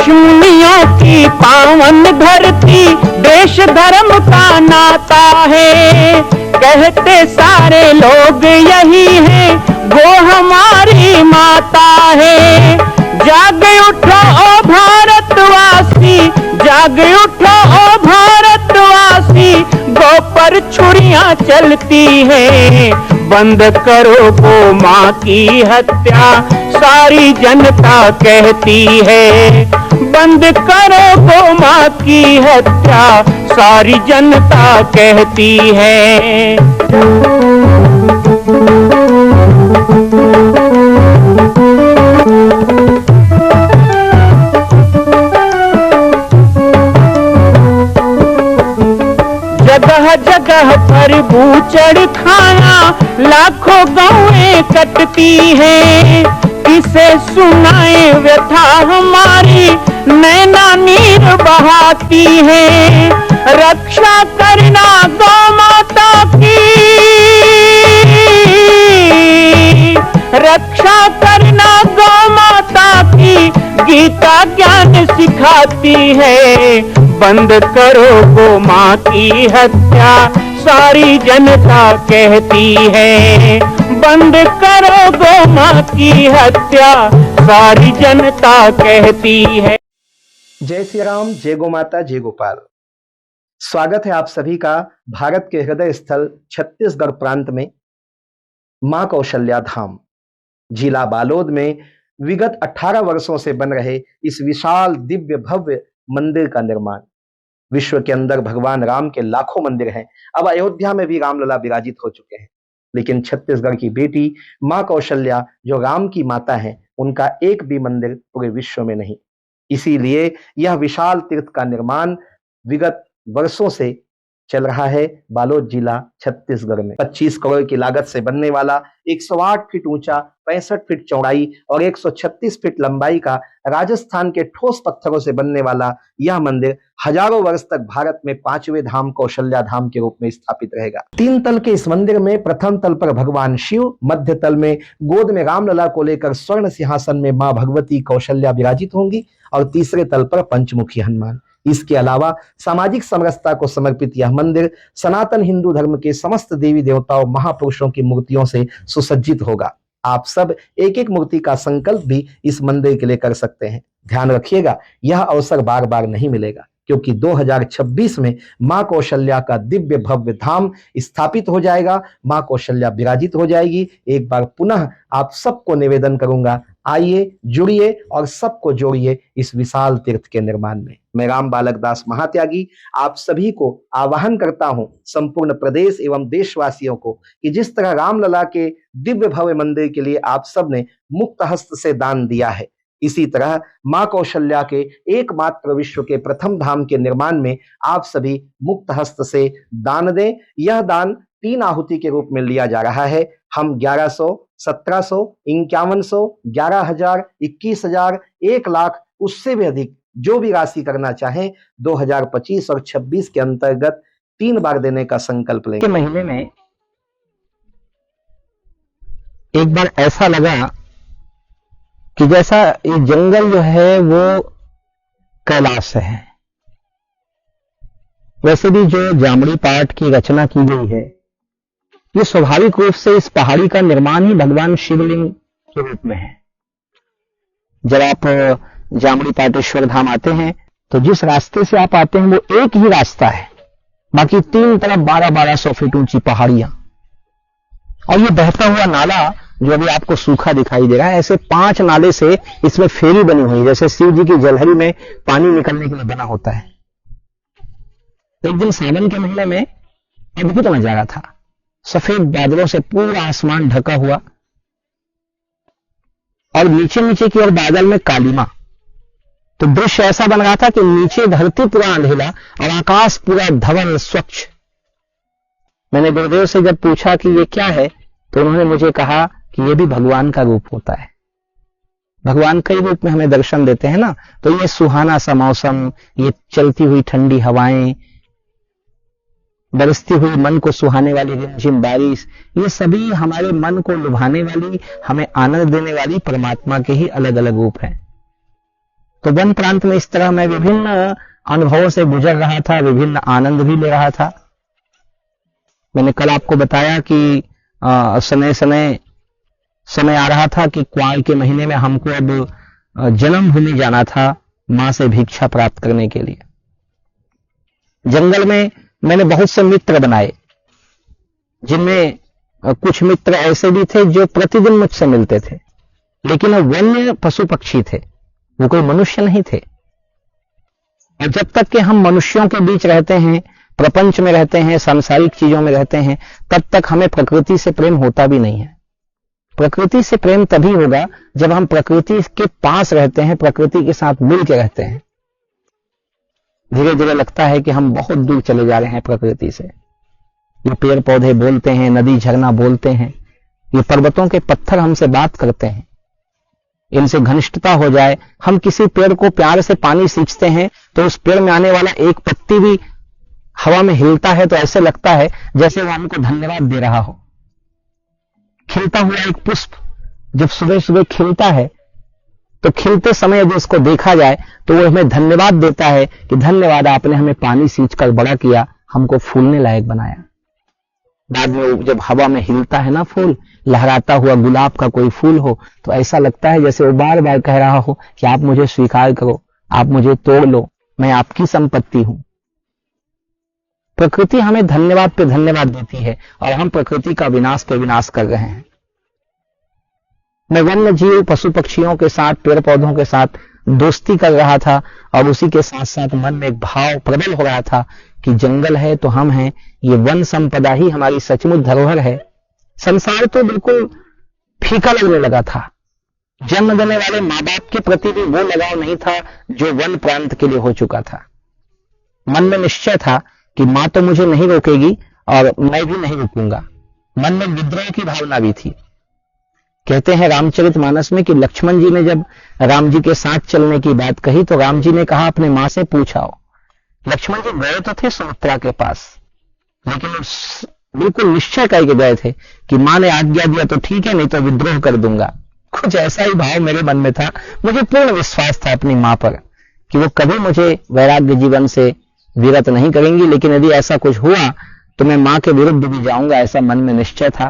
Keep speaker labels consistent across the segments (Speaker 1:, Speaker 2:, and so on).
Speaker 1: ऋषिमुनियों की पावन धरती, देश धर्म का नाता है। कहते सारे लोग यही है, वो हमारी माता है। जाग उठो ओ भारतवासी, जाग उठो ओ भारतवासी, गौ पर छुरियां चलती है। बंद करो गौ माँ की हत्या, सारी जनता कहती है। बंद करो गौ माँ की हत्या, सारी जनता कहती है। जगह जगह पर बूचड़ खाना, लाखों गौएं कटती हैं। किसे सुनाए व्यथा हमारी, नैना नीर बहाती है। रक्षा करना गौ माता की, रक्षा करना गौ माता की, गीता ज्ञान सिखाती है। बंद करो गौ माँ की हत्या, सारी जनता कहती है। बंद करो गौ माँ की हत्या, सारी जनता कहती है।
Speaker 2: जय श्री राम, जय गौ माता, जय गोपाल। स्वागत है आप सभी का भारत के हृदय स्थल छत्तीसगढ़ प्रांत में मां कौशल्या धाम जिला बालोद में विगत 18 वर्षों से बन रहे इस विशाल दिव्य भव्य मंदिर का निर्माण। विश्व के अंदर भगवान राम के लाखों मंदिर हैं। अब अयोध्या में भी रामलला विराजित हो चुके हैं, लेकिन छत्तीसगढ़ की बेटी मां कौशल्या जो राम की माता है, उनका एक भी मंदिर पूरे विश्व में नहीं। इसीलिए यह विशाल तीर्थ का निर्माण विगत वर्षों से चल रहा है बालोद जिला छत्तीसगढ़ में। 25 करोड़ की लागत से बनने वाला 108 फीट ऊंचा, 65 फीट चौड़ाई और 136 फीट लंबाई का राजस्थान के ठोस पत्थरों से बनने वाला यह मंदिर हजारों वर्ष तक भारत में 5वें धाम कौशल्या धाम के रूप में स्थापित रहेगा। 3 तल के इस मंदिर में प्रथम तल पर भगवान शिव, मध्य तल में गोद में रामलला को लेकर स्वर्ण सिंहासन में मां भगवती कौशल्या विराजित होंगी और तीसरे तल पर पंचमुखी हनुमान। इसके अलावा सामाजिक समरसता को समर्पित यह मंदिर सनातन हिंदू धर्म के समस्त देवी देवताओं महापुरुषों की मूर्तियों से सुसज्जित होगा। आप सब एक एक मूर्ति का संकल्प भी इस मंदिर के लिए कर सकते हैं। ध्यान रखिएगा, यह अवसर बार बार नहीं मिलेगा, क्योंकि 2026 में मां कौशल्या का दिव्य भव्य धाम स्थापित हो जाएगा। मां कौशल्या विराजित हो जाएगी। एक बार पुनः आप सबको निवेदन करूंगा, आइए, जुड़िए और सबको जोड़िए इस विशाल तीर्थ के निर्माण में। मैं राम बालक दास महात्यागी आप सभी को आह्वान करता हूं, संपूर्ण प्रदेश एवं देशवासियों को, कि जिस तरह रामलला के दिव्य भव्य मंदिर के लिए आप सब ने मुक्त हस्त से दान दिया है, इसी तरह मां कौशल्या के एकमात्र विश्व के प्रथम धाम के निर्माण में आप सभी मुक्त हस्त से दान दें। यह दान 3 आहुति के रूप में लिया जा रहा है। हम 1100, 1700, 5100, 11,000, 21,000, 1 लाख, उससे भी अधिक जो भी राशि करना चाहें 2025 और 26 के अंतर्गत 3 बार देने का संकल्प लेंगे।
Speaker 3: महीने में एक बार ऐसा लगा कि जैसा ये जंगल जो है वो कैलाश है, वैसे भी जो जामड़ी पाठ की रचना की गई है, ये स्वाभाविक रूप से इस पहाड़ी का निर्माण ही भगवान शिवलिंग के रूप में है। जब आप जामड़ी पाटेश्वर धाम आते हैं तो जिस रास्ते से आप आते हैं वो एक ही रास्ता है, बाकी 3 तरफ 1200 फीट ऊंची पहाड़ियां और ये बहता हुआ नाला जो अभी आपको सूखा दिखाई दे रहा है। ऐसे 5 नाले से इसमें फेरी बनी हुई, जैसे शिव जी की जलहरी में पानी निकलने के लिए बना होता है। एक दिन सावन के महीने में अद्भुत नजारा था। सफेद बादलों से पूरा आसमान ढका हुआ और नीचे नीचे की ओर बादल में कालीमा। तो दृश्य ऐसा बन रहा था कि नीचे धरती पूरा अंधेरा और आकाश पूरा धवल स्वच्छ। मैंने गुरुदेव से जब पूछा कि ये क्या है, तो उन्होंने मुझे कहा कि ये भी भगवान का रूप होता है। भगवान कई रूप में हमें दर्शन देते हैं ना, तो ये सुहाना सा मौसम, ये चलती हुई ठंडी हवाएं, बरसती हुई मन को सुहाने वाली रिमझिम बारिश, ये सभी हमारे मन को लुभाने वाली, हमें आनंद देने वाली परमात्मा के ही अलग अलग रूप हैं। तो वन प्रांत में इस तरह मैं विभिन्न अनुभवों से गुजर रहा था, विभिन्न आनंद भी ले रहा था। मैंने कल आपको बताया कि समय आ रहा था कि क्वाल के महीने में हमको अब जन्मभूमि जाना था मां से भिक्षा प्राप्त करने के लिए। जंगल में मैंने बहुत से मित्र बनाए, जिनमें कुछ मित्र ऐसे भी थे जो प्रतिदिन मुझसे मिलते थे, लेकिन वो वन्य पशु पक्षी थे, वो कोई मनुष्य नहीं थे। और जब तक कि हम मनुष्यों के बीच रहते हैं, प्रपंच में रहते हैं, सांसारिक चीजों में रहते हैं, तब तक हमें प्रकृति से प्रेम होता भी नहीं है। प्रकृति से प्रेम तभी होगा जब हम प्रकृति के पास रहते हैं, प्रकृति के साथ मिल के रहते हैं। धीरे धीरे लगता है कि हम बहुत दूर चले जा रहे हैं प्रकृति से। ये पेड़ पौधे बोलते हैं, नदी झरना बोलते हैं, ये पर्वतों के पत्थर हमसे बात करते हैं। इनसे घनिष्ठता हो जाए, हम किसी पेड़ को प्यार से पानी सींचते हैं तो उस पेड़ में आने वाला एक पत्ती भी हवा में हिलता है तो ऐसे लगता है जैसे वो हमको धन्यवाद दे रहा हो। खिलता हुआ एक पुष्प जब सुबह सुबह खिलता है तो खिलते समय यदि उसको देखा जाए तो वो हमें धन्यवाद देता है कि धन्यवाद, आपने हमें पानी सींचकर बड़ा किया, हमको फूलने लायक बनाया। बाद में जब हवा में हिलता है ना फूल, लहराता हुआ गुलाब का कोई फूल हो, तो ऐसा लगता है जैसे वो बार बार कह रहा हो कि आप मुझे स्वीकार करो, आप मुझे तोड़ लो, मैं आपकी संपत्ति हूं। प्रकृति हमें धन्यवाद पे धन्यवाद देती है और हम प्रकृति का विनाश पे विनाश कर रहे हैं। मैं वन्य जीव पशु पक्षियों के साथ, पेड़ पौधों के साथ दोस्ती कर रहा था और उसी के साथ साथ मन में एक भाव प्रबल हो रहा था कि जंगल है तो हम हैं, ये वन संपदा ही हमारी सचमुच धरोहर है। संसार तो बिल्कुल फीका लगने लगा था। जन्म देने वाले माँ बाप के प्रति भी वो लगाव नहीं था जो वन प्रांत के लिए हो चुका था। मन में निश्चय था कि मां तो मुझे नहीं रोकेगी और मैं भी नहीं रुकूंगा। मन में विद्रोह की भावना भी थी। कहते हैं रामचरितमानस में कि लक्ष्मण जी ने जब राम जी के साथ चलने की बात कही तो राम जी ने कहा अपने मां से पूछाओ। लक्ष्मण जी गए तो थे सुमित्रा के पास, लेकिन बिल्कुल निश्चय करके गए थे कि मां ने आज्ञा दिया तो ठीक है, नहीं तो विद्रोह कर दूंगा। कुछ ऐसा ही भाव मेरे मन में था। मुझे पूर्ण विश्वास था अपनी मां पर कि वो कभी मुझे वैराग्य जीवन से विरत नहीं करेंगी, लेकिन यदि ऐसा कुछ हुआ तो मैं मां के विरुद्ध भी जाऊंगा, ऐसा मन में निश्चय था।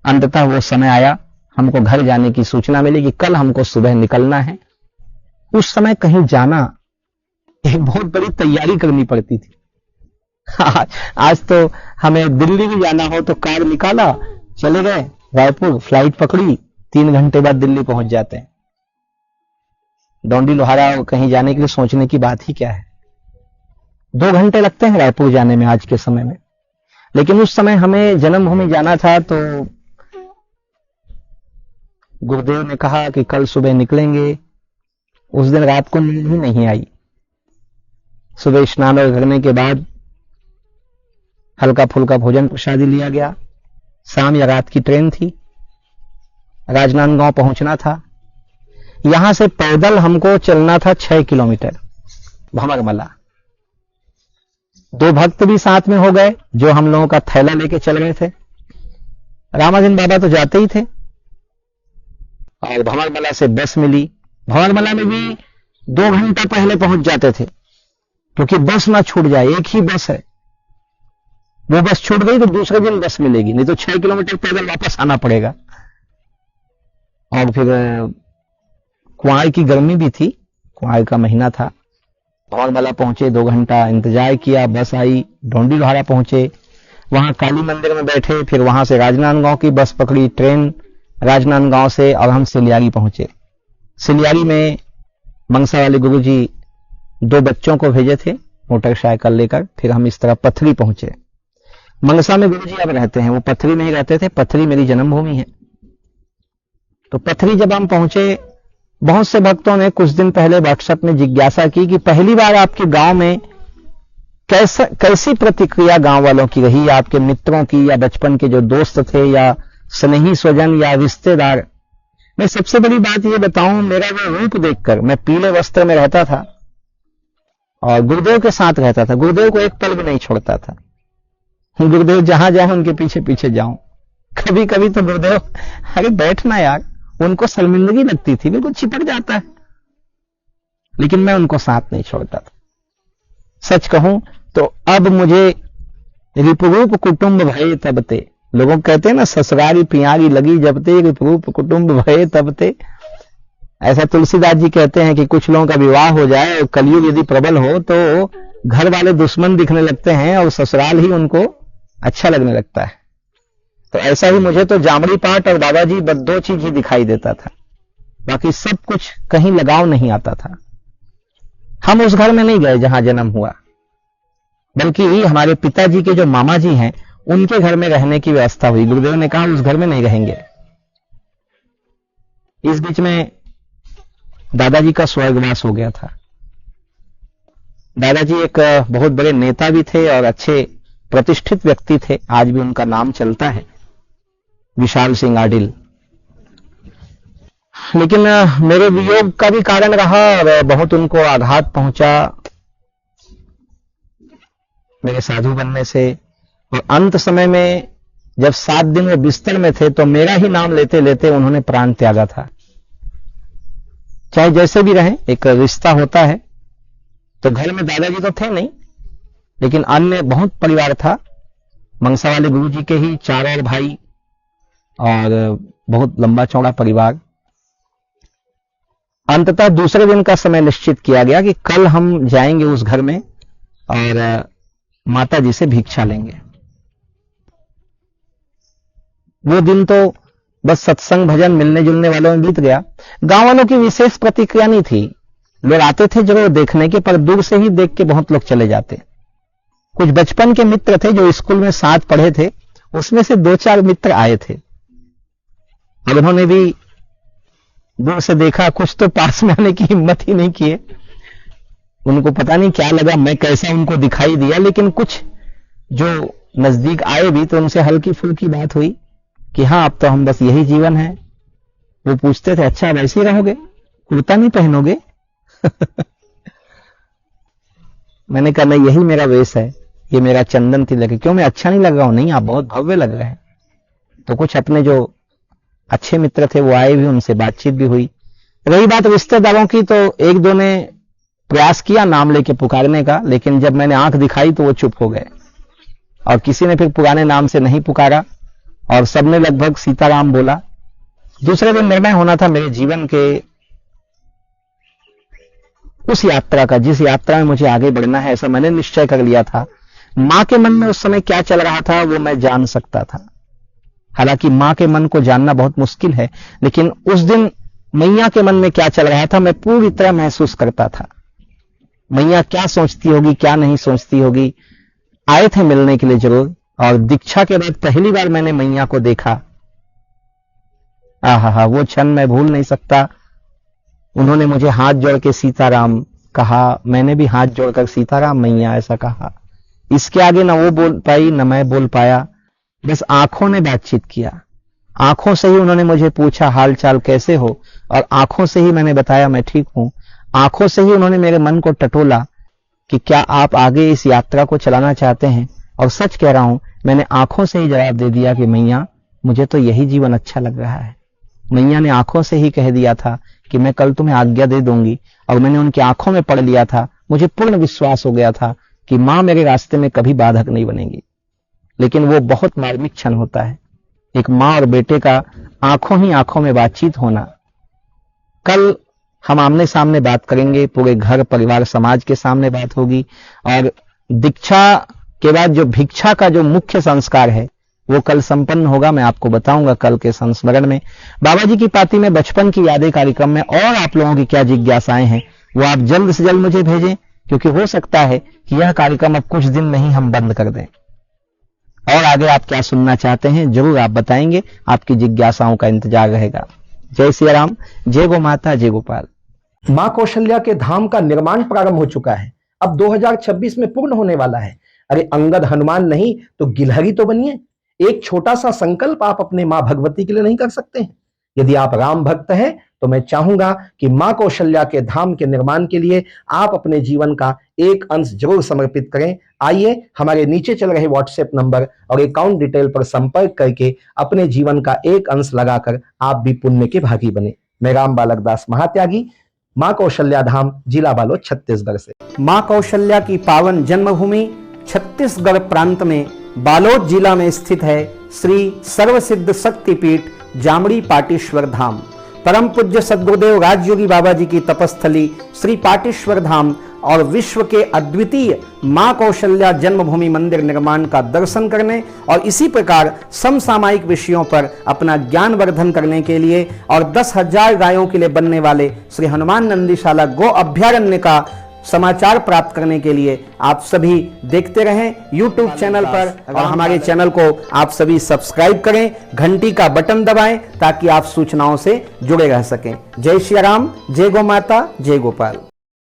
Speaker 3: अंततः वो समय आया, हमको घर जाने की सूचना मिली कि कल हमको सुबह निकलना है। उस समय कहीं जाना एक बहुत बड़ी तैयारी करनी पड़ती थी। आज तो हमें दिल्ली भी जाना हो तो कार निकाला, चले गए रायपुर, फ्लाइट पकड़ी, 3 घंटे बाद दिल्ली पहुंच जाते हैं। डोंडी लोहारा कहीं जाने के लिए सोचने की बात ही क्या है। 2 घंटे लगते हैं रायपुर जाने में आज के समय में। लेकिन उस समय हमें जन्मभूमि जाना था तो गुरुदेव ने कहा कि कल सुबह निकलेंगे। उस दिन रात को नींद ही नहीं आई। सुबह स्नान करने के बाद हल्का फुल्का भोजन प्रसादी लिया गया। शाम या रात की ट्रेन थी, राजनांदगांव पहुंचना था। यहां से पैदल हमको चलना था 6 किलोमीटर भंवरमला। 2 भक्त भी साथ में हो गए जो हम लोगों का थैला लेके चल रहे थे। रामाधीन बाबा तो जाते ही थे और भंवरमला से बस मिली। भंवरमला में भी 2 घंटा पहले पहुंच जाते थे क्योंकि बस ना छूट जाए, एक ही बस है। वो बस छूट गई तो दूसरे दिन बस मिलेगी, नहीं तो 6 किलोमीटर पैदल वापस आना पड़ेगा। और फिर कुआर की गर्मी भी थी, कुआर का महीना था। भंवरमला पहुंचे, 2 घंटा इंतजार किया, बस आई। डोंडी लोहारा पहुंचे, वहां काली मंदिर में बैठे, फिर वहां से राजनांदगांव की बस पकड़ी, ट्रेन राजनांदगांव से, और हम सिलियारी पहुंचे। सिलियारी में मंगसा वाले गुरुजी 2 बच्चों को भेजे थे मोटरसाइकिल लेकर। फिर हम इस तरह पथरी पहुंचे। मंगसा में गुरुजी अब रहते हैं, वो पथरी में ही रहते थे। पथरी मेरी जन्मभूमि है। तो पथरी जब हम पहुंचे, बहुत से भक्तों ने कुछ दिन पहले व्हाट्सएप में जिज्ञासा की कि पहली बार आपके गांव में कैसी प्रतिक्रिया गांव वालों की रही, या आपके मित्रों की, या बचपन के जो दोस्त थे, या स्नेही स्वजन, या रिश्तेदार। मैं सबसे बड़ी बात ये बताऊं, मेरा वो रूप देखकर, मैं पीले वस्त्र में रहता था और गुरुदेव के साथ रहता था। गुरुदेव को एक पल भी नहीं छोड़ता था। गुरुदेव जहां जाए उनके पीछे पीछे जाऊं। कभी कभी तो गुरुदेव, अरे बैठना यार, उनको शर्मिंदगी लगती थी, बिल्कुल चिपक जाता है। लेकिन मैं उनको साथ नहीं छोड़ता था। सच कहूं तो अब मुझे रिपुरूप कुटुंब भये तब ते, लोगों कहते हैं ना ससुरारी पियारी लगी जब ते, रिपुरूप कुटुंब भये तब ते। ऐसा तुलसीदास जी कहते हैं कि कुछ लोगों का विवाह हो जाए और कलयुग यदि प्रबल हो तो घर वाले दुश्मन दिखने लगते हैं और ससुराल ही उनको अच्छा लगने लगता है। तो ऐसा ही मुझे तो जामड़ी पाठ और दादाजी बस दो चीज ही दिखाई देता था, बाकी सब कुछ कहीं लगाव नहीं आता था। हम उस घर में नहीं गए जहां जन्म हुआ, बल्कि हमारे पिताजी के जो मामा जी हैं उनके घर में रहने की व्यवस्था हुई। गुरुदेव ने कहा उस घर में नहीं रहेंगे। इस बीच में दादाजी का स्वर्गवास हो गया था। दादाजी एक बहुत बड़े नेता भी थे और अच्छे प्रतिष्ठित व्यक्ति थे, आज भी उनका नाम चलता है, विशाल सिंह आडिल। लेकिन मेरे वियोग का भी कारण रहा और बहुत उनको आघात पहुंचा मेरे साधु बनने से। और अंत समय में जब 7 दिन वो बिस्तर में थे तो मेरा ही नाम लेते लेते उन्होंने प्राण त्यागा था। चाहे जैसे भी रहे, एक रिश्ता होता है। तो घर में दादाजी तो थे नहीं, लेकिन अन्य बहुत परिवार था। मंगसा वाले गुरु जी के ही 4 और भाई और बहुत लंबा चौड़ा परिवार। अंततः दूसरे दिन का समय निश्चित किया गया कि कल हम जाएंगे उस घर में और माता जी से भिक्षा लेंगे। वो दिन तो बस सत्संग भजन मिलने जुलने वालों में बीत गया। गांव वालों की विशेष प्रतिक्रिया नहीं थी। लोग आते थे जरूर देखने के, पर दूर से ही देख के बहुत लोग चले जाते। कुछ बचपन के मित्र थे जो स्कूल में साथ पढ़े थे, उसमें से 2-4 मित्र आए थे। अब उन्होंने भी दूर से देखा, कुछ तो पास में आने की हिम्मत ही नहीं किए। उनको पता नहीं क्या लगा, मैं कैसा उनको दिखाई दिया। लेकिन कुछ जो नजदीक आए भी तो उनसे हल्की फुल्की बात हुई कि हाँ अब तो हम बस यही जीवन है। वो पूछते थे अच्छा वैसे ही रहोगे, कुर्ता नहीं पहनोगे? मैंने कहा नहीं, यही मेरा वेश है, ये मेरा चंदन तिलक है। क्यों, मैं अच्छा नहीं लग रहा हूं? नहीं, आप बहुत भव्य लग रहे हैं। तो कुछ अपने जो अच्छे मित्र थे वो आए भी, उनसे बातचीत भी हुई। रही बात रिश्तेदारों की, तो 1-2 ने प्रयास किया नाम लेके पुकारने का, लेकिन जब मैंने आंख दिखाई तो वो चुप हो गए और किसी ने फिर पुराने नाम से नहीं पुकारा और सबने लगभग सीताराम बोला। दूसरे दिन निर्णय होना था मेरे जीवन के उस यात्रा का, जिस यात्रा में मुझे आगे बढ़ना है, ऐसा मैंने निश्चय कर लिया था। मां के मन में उस समय क्या चल रहा था वो मैं जान सकता था। हालांकि मां के मन को जानना बहुत मुश्किल है, लेकिन उस दिन मैया के मन में क्या चल रहा था मैं पूरी तरह महसूस करता था। मैया क्या सोचती होगी, क्या नहीं सोचती होगी। आए थे मिलने के लिए जरूर, और दीक्षा के बाद पहली बार मैंने मैया को देखा। आहा, वो क्षण मैं भूल नहीं सकता। उन्होंने मुझे हाथ जोड़ के सीताराम कहा, मैंने भी हाथ जोड़कर सीताराम मैया ऐसा कहा। इसके आगे ना वो बोल पाई ना मैं बोल पाया, बस आंखों ने बातचीत किया। आंखों से ही उन्होंने मुझे पूछा हाल चाल कैसे हो, और आंखों से ही मैंने बताया मैं ठीक हूं। आंखों से ही उन्होंने मेरे मन को टटोला कि क्या आप आगे इस यात्रा को चलाना चाहते हैं। और सच कह रहा हूं, मैंने आंखों से ही जवाब दे दिया कि मैया मुझे तो यही जीवन अच्छा लग रहा है। मैया ने आंखों से ही कह दिया था कि मैं कल तुम्हें आज्ञा दे दूंगी, और मैंने उनकी आंखों में पढ़ लिया था। मुझे पूर्ण विश्वास हो गया था कि मां मेरे रास्ते में कभी बाधक नहीं बनेगी। लेकिन वो बहुत मार्मिक क्षण होता है, एक मां और बेटे का आंखों ही आंखों में बातचीत होना। कल हम आमने सामने बात करेंगे, पूरे घर परिवार समाज के सामने बात होगी। और दीक्षा के बाद जो भिक्षा का जो मुख्य संस्कार है वो कल संपन्न होगा, मैं आपको बताऊंगा कल के संस्मरण में। बाबा जी की पाती में बचपन की यादें कार्यक्रम में और आप लोगों की क्या जिज्ञासाएं हैं वो आप जल्द से जल्द मुझे भेजें, क्योंकि हो सकता है कि यह कार्यक्रम अब कुछ दिन में ही हम बंद कर दें। और आगे आप क्या सुनना चाहते हैं जरूर आप बताएंगे, आपकी जिज्ञासाओं का इंतजार रहेगा। जय सिया राम, जय गो माता, जय गोपाल।
Speaker 2: मां कौशल्या के धाम का निर्माण प्रारंभ हो चुका है, अब 2026 में पूर्ण होने वाला है। अरे अंगद हनुमान नहीं तो गिलहरी तो बनिए। एक छोटा सा संकल्प आप अपने मां भगवती के लिए नहीं कर सकते हैं? यदि आप राम भक्त हैं तो मैं चाहूंगा कि मां कौशल्या के धाम के निर्माण के लिए आप अपने जीवन का एक अंश जरूर समर्पित करें। आइए हमारे नीचे चल रहे व्हाट्सएप नंबर और अकाउंट डिटेल पर संपर्क करके अपने जीवन का एक अंश लगाकर आप भी पुण्य के भागी बने। मैं राम बालक दास महात्यागी मां कौशल्या धाम, जिला बालोद, छत्तीसगढ़ से।
Speaker 4: मां कौशल्या की पावन जन्मभूमि छत्तीसगढ़ प्रांत में बालोद जिला में स्थित है श्री सर्वसिद्ध शक्तिपीठ जामड़ी पाटेश्वर धाम। परम पूज्य सद्गुरुदेव राजयोगी बाबा जी की तपस्थली श्री पाटेश्वर धाम और विश्व के अद्वितीय मां कौशल्या जन्मभूमि मंदिर निर्माण का दर्शन करने और इसी प्रकार समसामयिक विषयों पर अपना ज्ञान वर्धन करने के लिए और 10,000 गायों के लिए बनने वाले श्री हनुमान नंदीशाला गो अभ्यारण्य का समाचार प्राप्त करने के लिए आप सभी देखते रहें YouTube चैनल पर और हमारे चैनल को आप सभी सब्सक्राइब करें, घंटी का बटन दबाएं ताकि आप सूचनाओं से जुड़े रह सकें। जय श्री राम, जय गौ माता, जय गोपाल।